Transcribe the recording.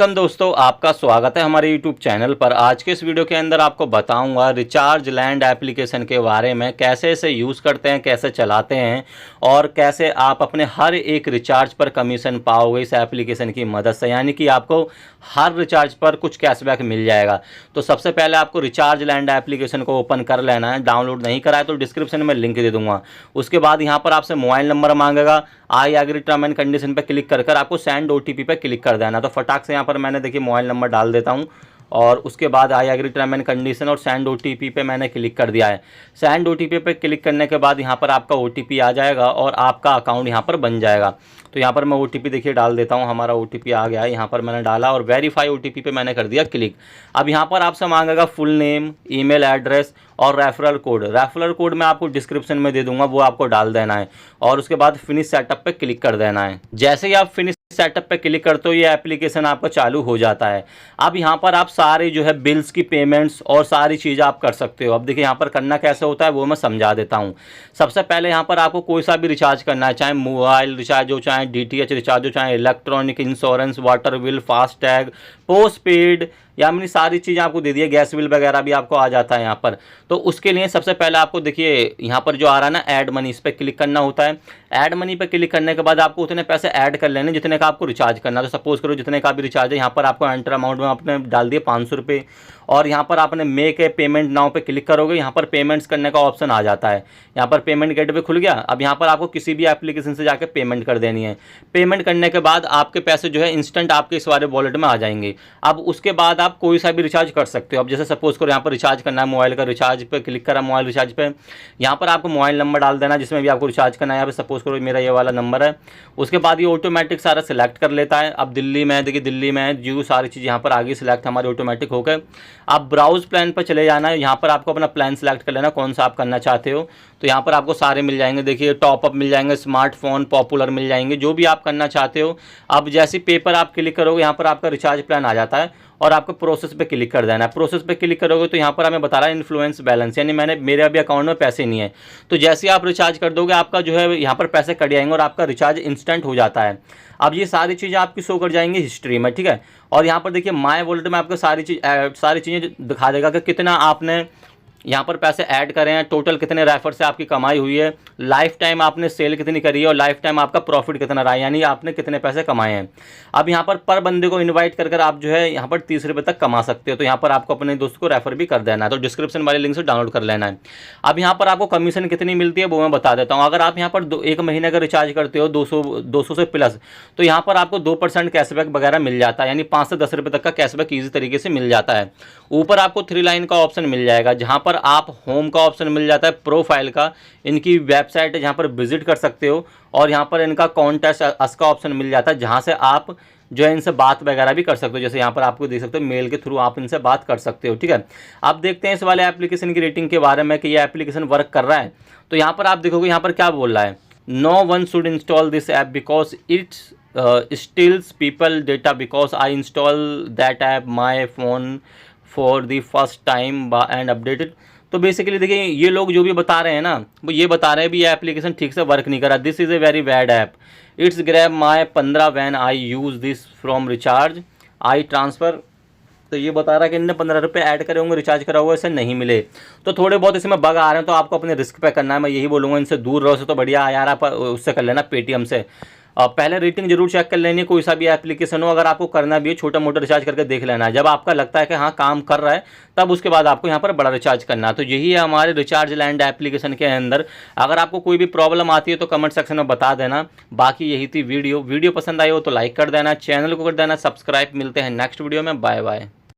Welcome दोस्तों, आपका स्वागत है हमारे YouTube चैनल पर। आज के इस वीडियो के अंदर आपको बताऊंगा रिचार्ज लैंड एप्लीकेशन के बारे में, कैसे इसे यूज़ करते हैं, कैसे चलाते हैं और कैसे आप अपने हर एक रिचार्ज पर कमीशन पाओगे इस एप्लीकेशन की मदद से। यानी कि आपको हर रिचार्ज पर कुछ कैशबैक मिल जाएगा। तो सबसे पहले आपको रिचार्ज लैंड एप्लीकेशन को ओपन कर लेना है। डाउनलोड नहीं करा है तो डिस्क्रिप्शन में लिंक दे दूंगा। उसके बाद यहाँ पर आपसे मोबाइल नंबर मांगेगा। I agree term and condition पर क्लिक कर आपको सेंड OTP पे क्लिक कर देना। तो फटाक से यहाँ पर मैंने देखिए मोबाइल नंबर डाल देता हूँ और उसके बाद I agree term and condition और सेंड OTP पे मैंने क्लिक कर दिया है। सेंड OTP पे क्लिक करने के बाद यहाँ पर आपका OTP आ जाएगा और आपका अकाउंट यहाँ पर बन जाएगा। तो यहाँ पर मैं OTP देखिए डाल देता हूँ। हमारा OTP आ गया है, यहाँ पर मैंने डाला और वेरीफाई OTP पे मैंने कर दिया क्लिक। अब यहाँ पर आपसे मांगेगा फुल नेम, ईमेल एड्रेस और रेफरल कोड। रेफरल कोड मैं आपको डिस्क्रिप्शन में दे दूंगा, वो आपको डाल देना है और उसके बाद फिनिश सेटअप पे क्लिक कर देना है। जैसे ही आप फिनिश सेटअप पे क्लिक करते हो ये एप्लीकेशन आपका चालू हो जाता है। अब यहाँ पर आप सारी जो है बिल्स की पेमेंट्स और सारी चीज़ें आप कर सकते हो। अब देखिए यहाँ पर करना कैसे होता है वो मैं समझा देता हूँ। सबसे पहले यहाँ पर आपको कोई सा भी रिचार्ज करना है, चाहे मोबाइल रिचार्ज हो, चाहे DTH रिचार्ज हो, चाहे electronic, insurance, water bill, FASTag, post paid, या मैंने सारी चीज़ें आपको दे दी है। गैस बिल वगैरह भी आपको आ जाता है यहाँ पर। तो उसके लिए सबसे पहले आपको देखिए यहाँ पर जो आ रहा है ना ऐड मनी, इस पर क्लिक करना होता है। ऐड मनी पे क्लिक करने के बाद आपको उतने पैसे ऐड कर लेने जितने का आपको रिचार्ज करना है। तो सपोज करो जितने का भी रिचार्ज है, यहाँ पर आपको एंटर अमाउंट में आपने डाल दिया 500 रुपये और यहाँ पर आपने मेक ए पेमेंट नाउ पे क्लिक करोगे, यहाँ पर पेमेंट्स करने का ऑप्शन आ जाता है। यहाँ पर पेमेंट गेटवे खुल गया। अब यहाँ पर आपको किसी भी एप्लीकेशन से जाकर पेमेंट कर देनी है। पेमेंट करने के बाद आपके पैसे जो है इंस्टेंट आपके इस वाले वॉलेट में आ जाएंगे। अब उसके बाद आप कोई सा भी रिचार्ज कर सकते हो। अब जैसे सपोज करो यहाँ पर रिचार्ज करना है, मोबाइल का रिचार्ज पे क्लिक करा, मोबाइल रिचार्ज पे यहाँ पर आपको मोबाइल नंबर डाल देना जिसमें भी आपको रिचार्ज करना है। यहाँ पे सपोज करो मेरा ये वाला नंबर है। उसके बाद ये ऑटोमेटिक सारा सिलेक्ट कर लेता है। अब दिल्ली में देखिए, दिल्ली में जो सारी चीज़ यहाँ पर आगे सिलेक्ट हमारी ऑटोमेटिक हो गए। आप ब्राउज प्लान पर चले जाना है। यहाँ पर आपको अपना प्लान सेलेक्ट कर लेना कौन सा आप करना चाहते हो। तो यहाँ पर आपको सारे मिल जाएंगे। देखिए टॉपअप मिल जाएंगे, स्मार्टफोन, पॉपुलर मिल जाएंगे, जो भी आप करना चाहते हो। अब जैसे पेपर आप क्लिक करोगे यहाँ पर आपका रिचार्ज प्लान आ जाता है और आपको प्रोसेस पे क्लिक कर देना है। प्रोसेस पे क्लिक करोगे तो यहाँ पर हमें बता रहा है इन्फ्लुएंस बैलेंस, यानी मेरे अभी अकाउंट में पैसे नहीं है। तो जैसे ही आप रिचार्ज कर दोगे आपका जो है यहाँ पर पैसे कट जाएंगे और आपका रिचार्ज इंस्टेंट हो जाता है। अब ये सारी चीज़ें आपकी शो कर जाएंगी हिस्ट्री में, ठीक है। और यहाँ पर देखिए माय वॉलेट में आपको सारी चीज़ें दिखा देगा कि कितना आपने यहाँ पर पैसे ऐड करें हैं, टोटल कितने रेफर से आपकी कमाई हुई है, लाइफ टाइम आपने सेल कितनी करी है और लाइफ टाइम आपका प्रॉफिट कितना रहा है, यानी आपने कितने पैसे कमाए हैं। अब यहाँ पर बंदे को इनवाइट कर आप जो है यहाँ पर 30 रुपये तक कमा सकते हो। तो यहाँ पर आपको अपने दोस्त को रेफर भी कर देना है। तो डिस्क्रिप्शन वाले लिंक से डाउनलोड कर लेना है। अब यहाँ पर आपको कमीशन कितनी मिलती है वो मैं बता देता हूँ। अगर आप यहाँ पर एक महीने का रिचार्ज करते हो 200 से प्लस, तो यहाँ पर आपको 2% कैशबैक वगैरह मिल जाता है, यानी 5 से 10 रुपये तक का कैशबैक ईजी तरीके से मिल जाता है। ऊपर आपको 3 लाइन का ऑप्शन मिल जाएगा जहाँ पर आप होम का ऑप्शन मिल जाता है, प्रोफाइल का, इनकी वेबसाइट है जहाँ पर विजिट कर सकते हो और यहाँ पर इनका कॉन्टैक्ट अस का ऑप्शन मिल जाता है जहाँ से आप जो है इनसे बात वगैरह भी कर सकते हो। जैसे यहाँ पर आपको देख सकते हो मेल के थ्रू आप इनसे बात कर सकते हो, ठीक है। अब देखते हैं इस वाले एप्लीकेशन की रेटिंग के बारे में कि ये एप्लीकेशन वर्क कर रहा है। तो यहाँ पर आप देखोगे यहाँ पर क्या बोल रहा है, no one should install this app because it's steals people data because I install that app my phone for the first time and updated. तो बेसिकली देखिए ये लोग जो भी बता रहे हैं ना, वो ये बता रहे हैं भी ये एप्लीकेशन ठीक से वर्क नहीं कर रहा। This is a very bad app, it's grab my 15 when I use this from recharge I transfer. तो ये बता रहा है कि इनने 15 रुपये ऐड करे होंगे, रिचार्ज करा हुआ, इसे नहीं मिले। तो थोड़े बहुत इसमें बग आ रहे हैं तो आपको अपने रिस्क पे करना है। मैं यही बोलूँगा इनसे दूर रहो। से तो बढ़िया यार आप उससे कर लेना, पेटीएम से। पहले रेटिंग जरूर चेक कर लेनी है, कोई सा भी एप्लीकेशन हो। अगर आपको करना भी है छोटा मोटा रिचार्ज करके देख लेना है। जब आपका लगता है कि हाँ काम कर रहा है तब उसके बाद आपको यहाँ पर बड़ा रिचार्ज करना है। तो यही है हमारे रिचार्ज लैंड एप्लीकेशन के अंदर। अगर आपको कोई भी प्रॉब्लम आती है तो कमेंट सेक्शन में बता देना। बाकी यही थी वीडियो पसंद आई हो तो लाइक कर देना, चैनल को कर देना सब्सक्राइब। मिलते हैं नेक्स्ट वीडियो में, बाय बाय।